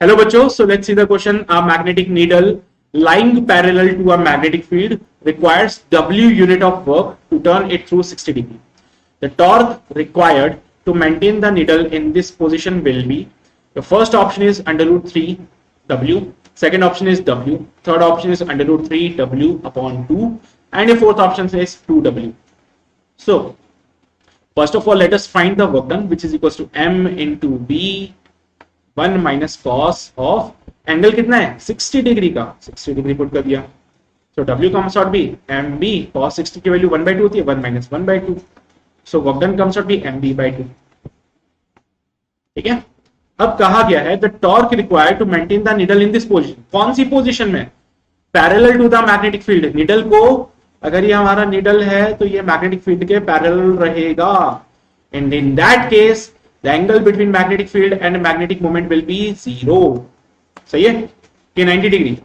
Hello bachcho, so let's see the question. A magnetic needle lying parallel to a magnetic field requires W unit of work to turn it through 60 degree. The torque required to maintain the needle in this position will be, the first option is under root 3 W, second option is W, third option is under root 3 W upon 2, and the fourth option is 2W. So first of all, let us find the work done, which is equals to M into B 1 minus cos of angle कितना है 60 degree का, 60 degree put कर दिया. So W comes out be MB cos 60 की value 1/2 होती है, 1 minus 1/2. So work done comes out be MB/2. ठीक है. अब कहा गया है the torque required to maintain the needle in this position. कौन सी पोजीशन में? Parallel to the magnetic field. Needle को, अगर ये हमारा नीडल है तो ये मैग्नेटिक फील्ड के पैरेलल रहेगा. And in that case the angle between magnetic field and magnetic moment will be 0. सही है कि 90 डिग्री.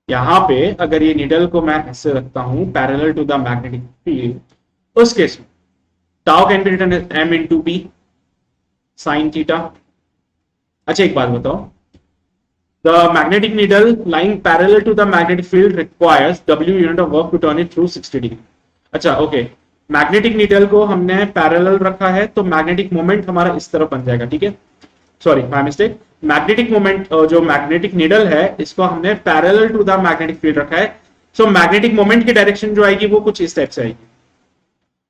यहां पे अगर ये नीडल को मैं ऐसे रखता हूं parallel to the magnetic field, उस केस में tau can be written as m into b sin theta. अच्छा एक बात बताओ, the magnetic needle lying parallel to the magnetic field requires w unit of work to turn it through 60 degree. अच्छा okay, magnetic needle को हमने parallel रखा है तो मैग्नेटिक मोमेंट हमारा इस तरफ बन जाएगा. ठीक है, sorry my mistake. Magnetic moment, जो मैग्नेटिक नीडल है इसको हमने parallel to the magnetic field रखा है. सो मैग्नेटिक मोमेंट की डायरेक्शन जो आएगी वो कुछ इस टाइप से आएगी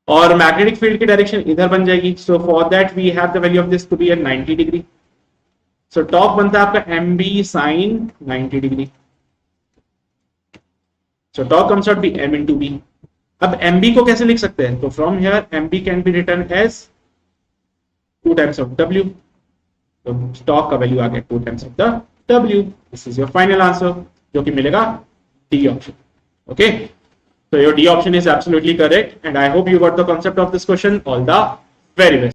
और मैग्नेटिक फील्ड की डायरेक्शन इधर बन जाएगी. So for that we have the value of this to be at 90 degree. So टॉप बनता है आपका MB sin 90 डिग्री. सो टॉप comes out be M into B. अब MB को कैसे लिख सकते हैं? तो from here MB can be written as 2 times of W. तो टॉर्क का वैल्यू आ गया 2 times of the W. This is your final answer, जो कि मिलेगा D option. Okay, so your D option is absolutely correct and I hope you got the concept of this question. All the very best.